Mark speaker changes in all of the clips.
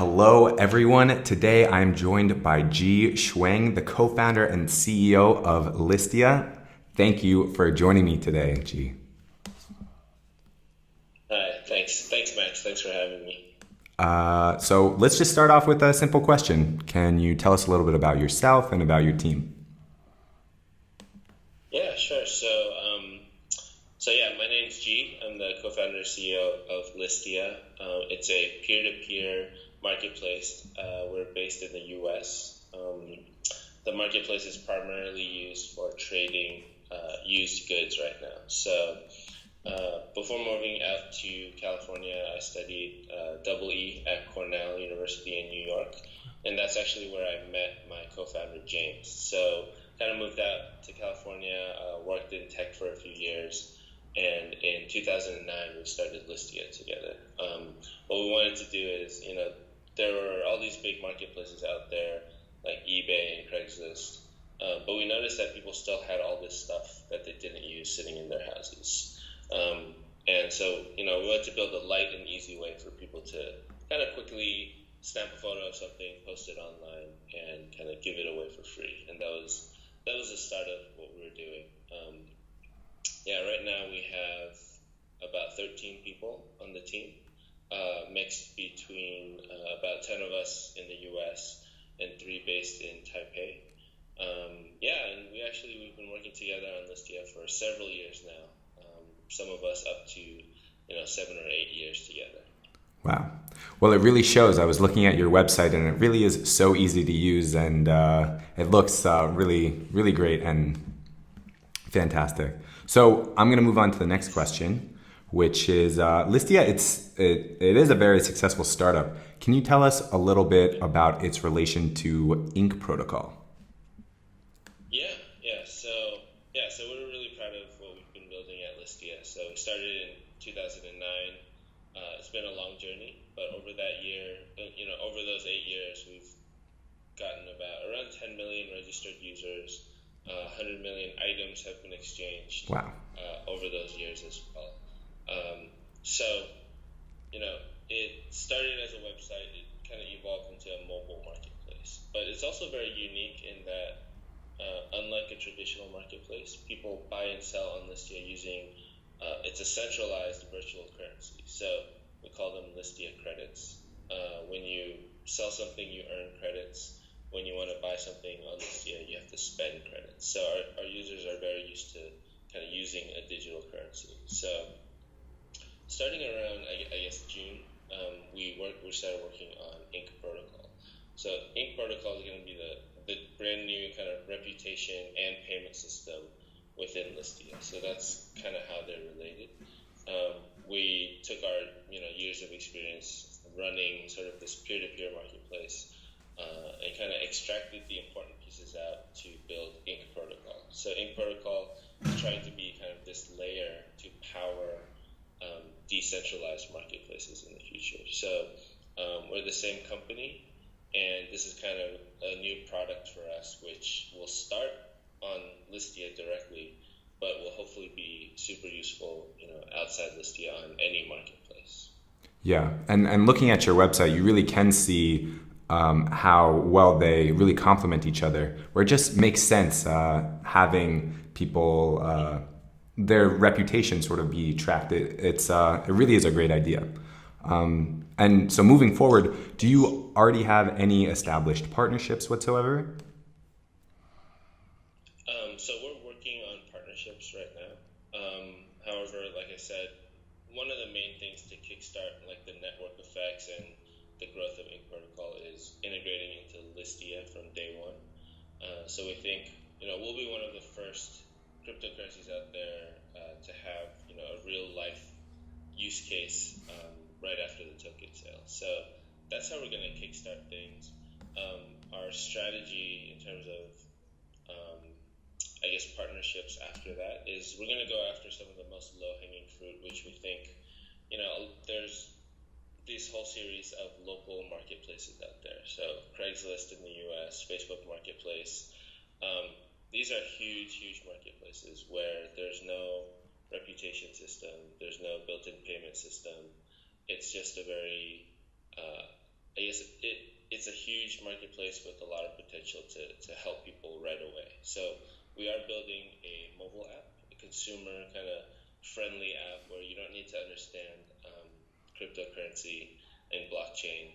Speaker 1: Hello, everyone. Today I'm joined by Gee-Hwan Chuang, the co-founder and CEO of Listia. Thank you for joining me today, Gee.
Speaker 2: Hi, thanks. Thanks, Max. Thanks for having me.
Speaker 1: So let's just start off with a simple question. Can you tell us a little bit about yourself and about your team?
Speaker 2: Yeah, sure. So my name's G. I'm the co-founder and CEO of Listia. It's a peer-to-peer marketplace. We're based in the U.S. The marketplace is primarily used for trading used goods right now. So before moving out to California, I studied double E at Cornell University in New York, and that's actually where I met my co-founder James. So kind of moved out to California, worked in tech for a few years, and in 2009 we started Listia together. What we wanted to do is, there were all these big marketplaces out there like eBay and Craigslist, but we noticed that people still had all this stuff that they didn't use sitting in their houses. And so, we wanted to build a light and easy way for people to kind of quickly snap a photo of something, post it online, and kind of give it away for free. And that was the start of what we were doing. Right now we have about 13 people on the team, mixed between about 10 of us in the U.S. and 3 based in Taipei. And we've been working together on Listia for several years now. Some of us up to 7 or 8 years together.
Speaker 1: Wow. Well, it really shows. I was looking at your website and it really is so easy to use, and it looks really, really great and fantastic. So I'm going to move on to the next question, which is Listia. It is a very successful startup. Can you tell us a little bit about its relation to Ink Protocol?
Speaker 2: So we're really proud of what we've been building at Listia. So we started in 2009. It's been a long journey, but over that year, over those 8 years, we've gotten around 10 million registered users. 100 million items have been exchanged.
Speaker 1: Wow.
Speaker 2: Over those years as well. It started as a website. It kind of evolved into a mobile marketplace, but it's also very unique in that, unlike a traditional marketplace, people buy and sell on Listia using it's a centralized virtual currency. So we call them Listia credits. When you sell something, you earn credits. When you want to buy something on Listia, you have to spend credits. So our users are very used to kind of using a digital currency. So starting around, I guess, June, we started working on Ink Protocol. So Ink Protocol is going to be the brand new kind of reputation and payment system within Listia. So that's kind of how they're related. We took our years of experience running sort of this peer-to-peer marketplace and kind of extracted the important pieces out to build Ink Protocol. So Ink Protocol is trying to be kind of this layer to power decentralized marketplaces in the future. So we're the same company, and this is kind of a new product for us, which will start on Listia directly, but will hopefully be super useful, outside Listia on any marketplace.
Speaker 1: Yeah, and looking at your website, you really can see how well they really complement each other, where it just makes sense having people, their reputation sort of be tracked. It really is a great idea. And so moving forward, do you already have any established partnerships whatsoever?
Speaker 2: So we're working on partnerships right now. However, like I said, one of the main things to kickstart like the network effects and the growth of Ink Protocol is integrating into Listia from day one. So we think we'll be one of the first cryptocurrencies out there to have a real life use case right after the token sale. So that's how we're going to kickstart things. Our strategy in terms of partnerships after that is we're going to go after some of the most low-hanging fruit, which we think there's this whole series of local marketplaces out there. So Craigslist in the US, Facebook Marketplace. These are huge marketplaces where there's no reputation system, there's no built-in payment system. It's just a very I guess it's a huge marketplace with a lot of potential to help people right away. So we are building a mobile app, a consumer kind of friendly app where you don't need to understand cryptocurrency and blockchain,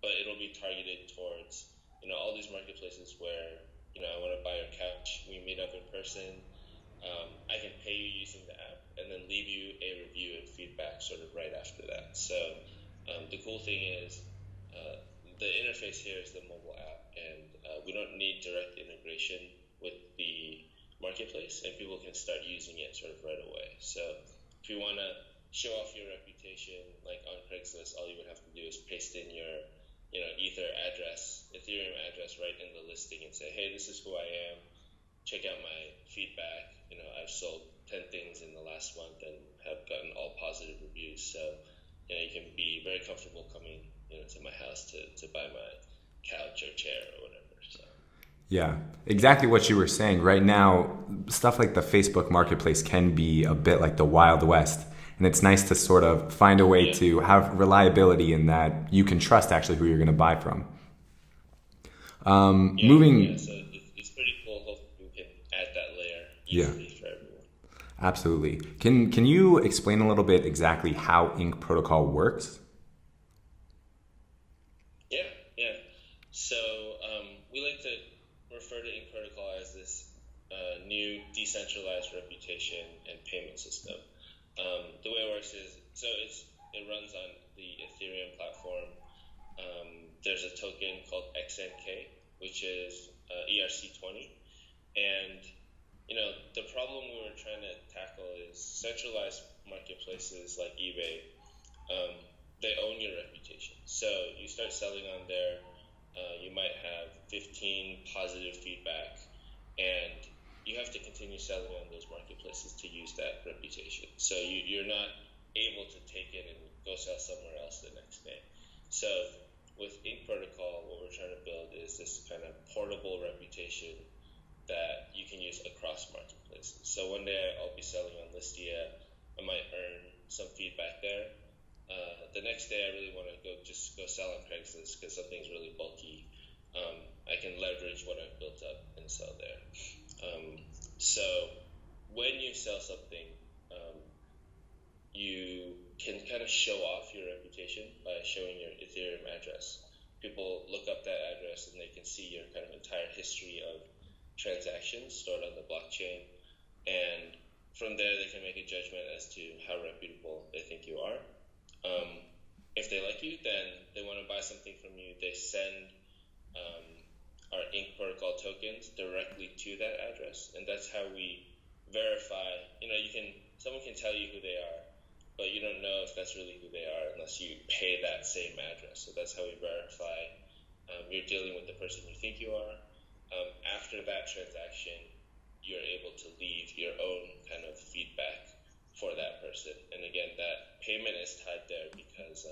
Speaker 2: but it'll be targeted towards all these marketplaces where I want to buy your couch. We meet up in person. I can pay you using the app and then leave you a review and feedback sort of right after that. So the cool thing is the interface here is the mobile app, and we don't need direct integration with the marketplace, and people can start using it sort of right away. So if you want to show off your reputation, like on Craigslist, all you would have to do is paste in your Ether address, Ethereum address right in the listing and say, hey, this is who I am. Check out my feedback. I've sold 10 things in the last month and have gotten all positive reviews. So, you can be very comfortable coming, to my house to buy my couch or chair or whatever. So.
Speaker 1: Yeah, exactly what you were saying. Right now, stuff like the Facebook Marketplace can be a bit like the Wild West. And it's nice to sort of find a way to have reliability in that you can trust actually who you're going to buy from. Moving.
Speaker 2: So it's pretty cool. Hopefully we can add that layer easily for everyone.
Speaker 1: Absolutely. Can you explain a little bit exactly how Ink Protocol works?
Speaker 2: Yeah. So we like to refer to Ink Protocol as this new decentralized reputation and payment system. The way it works is, it runs on the Ethereum platform. There's a token called XNK, which is ERC20. And, the problem we were trying to tackle is centralized marketplaces like eBay, they own your reputation. So you start selling on there, you might have 15 positive feedback, and you have to continue selling on those marketplaces to use that reputation. So you're not able to take it and go sell somewhere else the next day. So with Ink Protocol, what we're trying to build is this kind of portable reputation that you can use across marketplaces. So one day I'll be selling on Listia, I might earn some feedback there. The next day I really want to go sell on Craigslist because something's really bulky. I can leverage what I've built up and sell there. So when you sell something, you can kind of show off your reputation by showing your Ethereum address. People look up that address and they can see your kind of entire history of transactions stored on the blockchain. And from there, they can make a judgment as to how reputable they think you are. If they like you, then they want to buy something from you. They send our Ink Protocol tokens directly to that address, and that's how we verify. Someone can tell you who they are, but you don't know if that's really who they are unless you pay that same address. So that's how we verify you're dealing with the person you think you are. After that transaction, you're able to leave your own kind of feedback for that person. And again, that payment is tied there because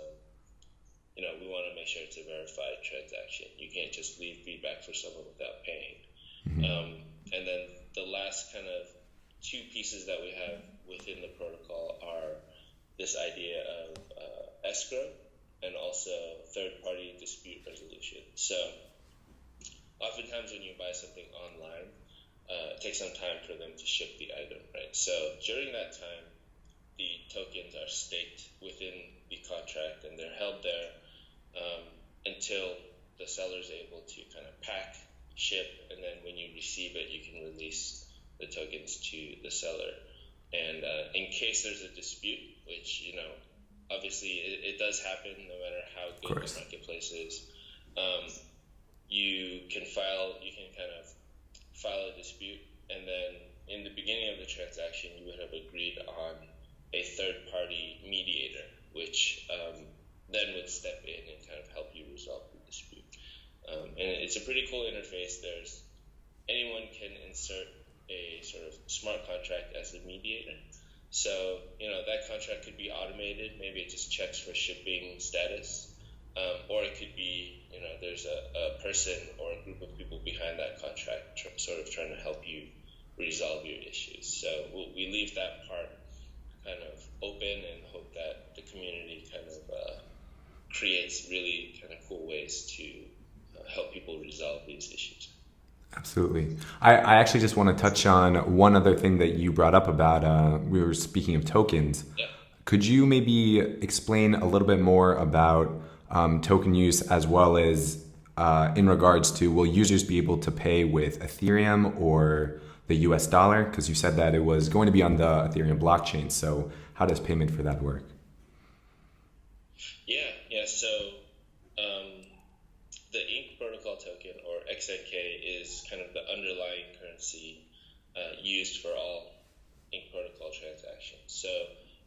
Speaker 2: we want to make sure it's a verified transaction. You can't just leave feedback for someone without paying. Mm-hmm. And then the last kind of two pieces that we have within the protocol are this idea of escrow and also third-party dispute resolution. So oftentimes when you buy something online, it takes some time for them to ship the item, right? So during that time, the tokens are staked within the contract and they're held there until the seller is able to kind of pack, ship, and then when you receive it, you can release the tokens to the seller. And in case there's a dispute, which, obviously it does happen no matter how good the marketplace is, you can kind of file a dispute, and then in the beginning of the transaction, you would have agreed on a third-party mediator, which then would step in and kind of help you resolve the dispute. And it's a pretty cool interface. Anyone can insert a sort of smart contract as a mediator. So, that contract could be automated. Maybe it just checks for shipping status. Or it could be, there's a person or a group of people behind that contract sort of trying to help you resolve your issues. So we leave that part kind of open and hope that the community kind of creates really kind of cool ways to help people resolve these issues.
Speaker 1: Absolutely. I actually just want to touch on one other thing that you brought up about, we were speaking of tokens.
Speaker 2: Yeah.
Speaker 1: Could you maybe explain a little bit more about token use, as well as in regards to, will users be able to pay with Ethereum or the US dollar? Because you said that it was going to be on the Ethereum blockchain. So how does payment for that work?
Speaker 2: Yeah. So the INC protocol token, or XNK, is kind of the underlying currency used for all INC protocol transactions. So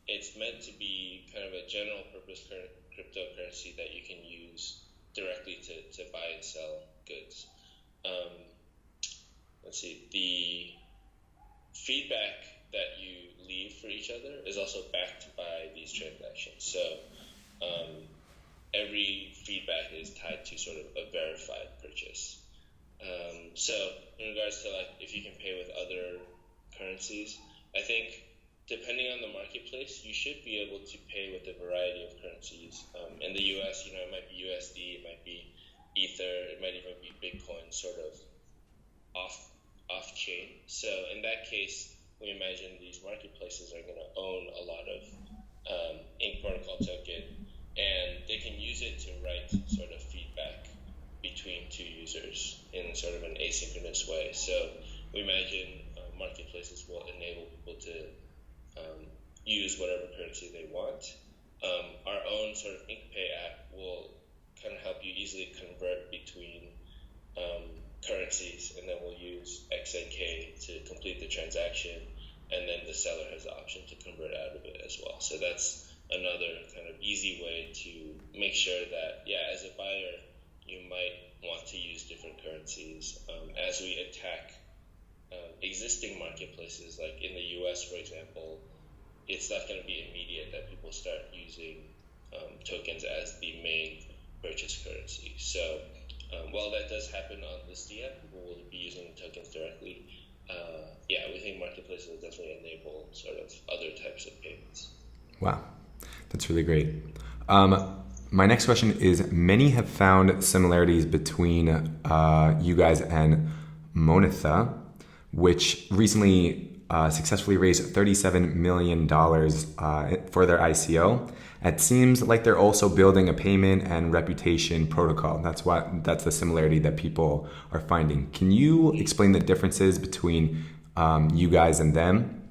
Speaker 2: it's meant to be kind of a general purpose cryptocurrency that you can use directly to buy and sell goods. Let's see, the feedback that you leave for each other is also backed by these transactions. So every feedback is tied to sort of a verified purchase. So in regards to like if you can pay with other currencies, I think depending on the marketplace, you should be able to pay with a variety of currencies. In the US, it might be USD, it might be Ether, it might even be Bitcoin, sort of off chain. So in that case, we imagine these marketplaces are going to own a lot of INC protocol token, and they can use it to write sort of feedback between two users in sort of an asynchronous way. So we imagine marketplaces will enable people to use whatever currency they want. Our own sort of InkPay app will kind of help you easily convert between currencies, and then we'll use XNK to complete the transaction, and then the seller has the option to convert out of it as well. So that's another kind of easy way to make sure that, as a buyer, you might want to use different currencies. As we attack existing marketplaces, like in the US, for example, it's not going to be immediate that people start using tokens as the main purchase currency. So while that does happen on Listia, people will be using tokens directly. We think marketplaces will definitely enable sort of other types of payments.
Speaker 1: Wow, that's really great. My next question is, many have found similarities between you guys and Monetha, which recently successfully raised $37 million for their ICO. It seems like they're also building a payment and reputation protocol. That's the similarity that people are finding. Can you explain the differences between you guys and them?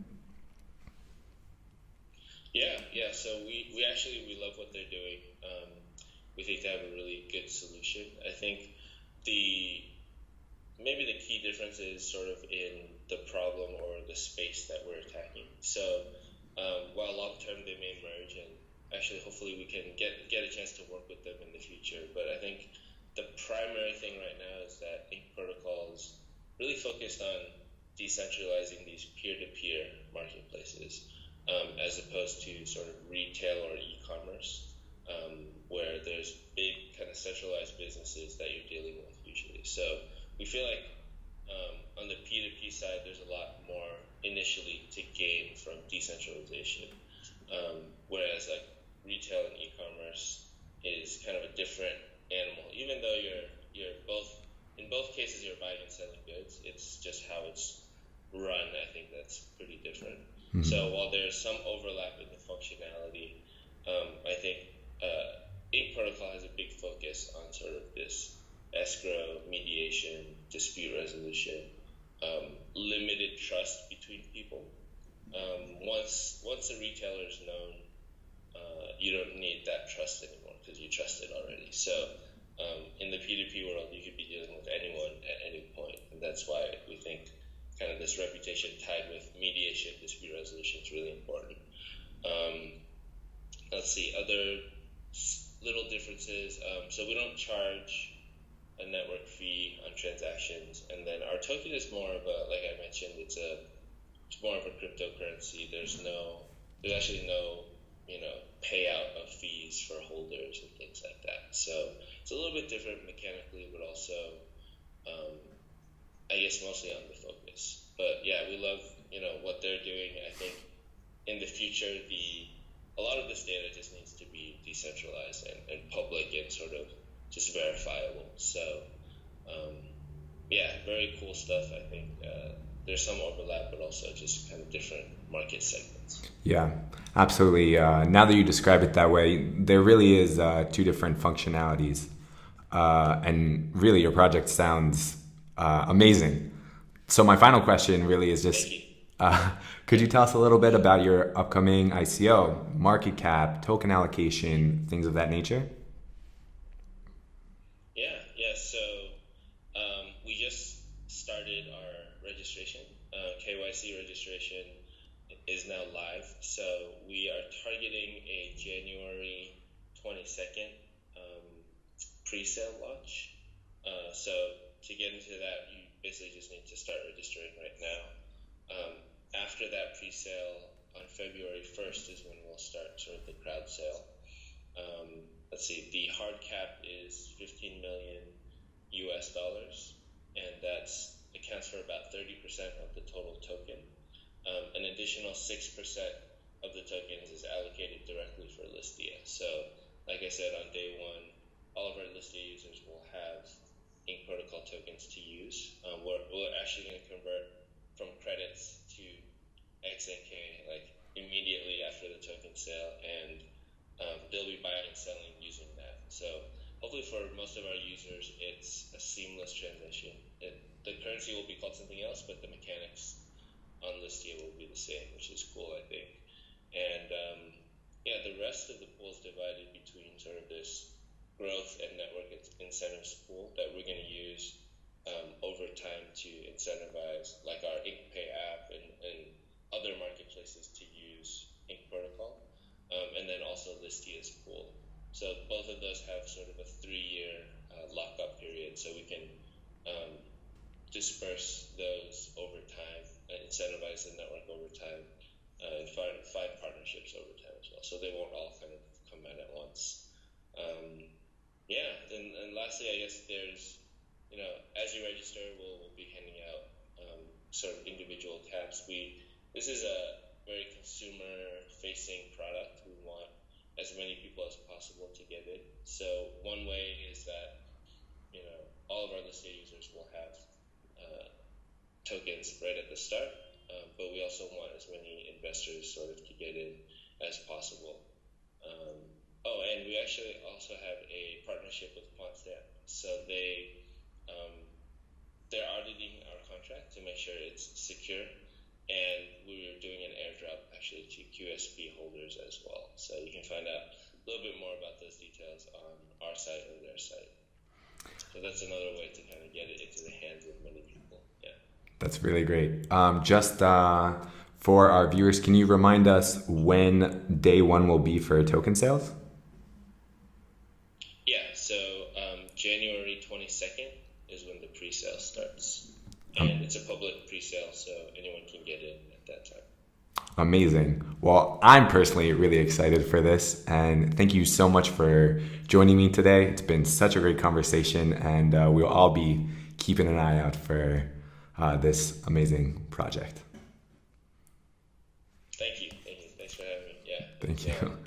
Speaker 2: So we love what they're doing. We think they have a really good solution. I think maybe the key difference is sort of in the problem or the space that we're attacking. So while long term they may merge, and actually hopefully we can get a chance to work with them in the future, but I think the primary thing right now is that INC Protocol is really focused on decentralizing these peer-to-peer marketplaces, as opposed to sort of retail or e-commerce, where there's big kind of centralized businesses that you're dealing with usually. So we feel like on the P2P side, there's a lot more initially to gain from decentralization, whereas like retail and e-commerce is kind of a different animal. Even though in both cases you're buying and selling goods, it's just how it's run. I think that's pretty different. Mm-hmm. So while there's some overlap in the functionality, I think INC Protocol has a big focus on sort of this escrow, mediation, dispute resolution, limited trust between people. Once a retailer is known, you don't need that trust anymore because you trust it already. So in the P2P world, you could be dealing with anyone at any point, and that's why we think kind of this reputation tied with mediation, dispute resolution is really important. Let's see, other little differences. So we don't charge a network fee on transactions, and then our token is more of a, like I mentioned, it's more of a cryptocurrency. There's actually no payout of fees for holders and things like that. So it's a little bit different mechanically, but also I guess mostly on the focus. But we love what they're doing. I think in the future a lot of this data just needs to be decentralized and public sort of just verifiable. So yeah, very cool stuff. I think there's some overlap, but also just kind of different market segments.
Speaker 1: Yeah, absolutely. Now that you describe it that way, there really is two different functionalities. And really, your project sounds amazing. So my final question really is just, could you tell us a little bit about your upcoming ICO, market cap, token allocation, things of that nature?
Speaker 2: Yeah. So we just started our registration. KYC registration is now live. So we are targeting a January 22nd pre-sale launch. So to get into that, you basically just need to start registering right now. After that pre-sale on February 1st is when we'll start sort of the crowd sale. Let's see, the hard cap is $15 million US, and that's accounts for about 30% of the total token. An additional 6% of the tokens is allocated directly for Listia. So, like I said, on day one, all of our Listia users will have Ink Protocol tokens to use. We're actually going to convert from credits to XNK like immediately after the token sale, and they'll be buying and selling using that. So hopefully for most of our users, it's a seamless transition. The currency will be called something else, but the mechanics on Listia will be the same, which is cool, I think. And yeah, the rest of the pool is divided between sort of this growth and network incentives pool that we're going to use over time to incentivize like our InkPay app and other marketplaces to use Ink Protocol, and then also Listia's pool. So both of those have sort of a 3-year lockup period, so we can disperse those over time, incentivize the network over time, and find partnerships over time as well. So they won't all kind of come out at once. Yeah, and lastly, I guess there's, as you register, we'll be handing out sort of individual caps. This is a very consumer-facing product. We want as many people as possible to get it. So one way is that, all of our Listia users will have tokens right at the start, but we also want as many investors sort of to get in as possible. And we actually also have a partnership with QuantStamp. So they're auditing our contract to make sure it's secure, and we're doing an airdrop actually to QSP holders as well. So you can find out a little bit more about those details on our site or their site. So that's another way to kind of get it into the hands of many people. Yeah.
Speaker 1: That's really great. Just for our viewers, can you remind us when day one will be for token sales?
Speaker 2: Yeah, so January 22nd is when the pre-sale starts. And it's a public pre-sale, so anyone can get in at that time.
Speaker 1: Amazing. Well, I'm personally really excited for this, and thank you so much for joining me today. It's been such a great conversation, and we'll all be keeping an eye out for this amazing project.
Speaker 2: Thank you. Thanks for having me. Yeah.
Speaker 1: Thank you.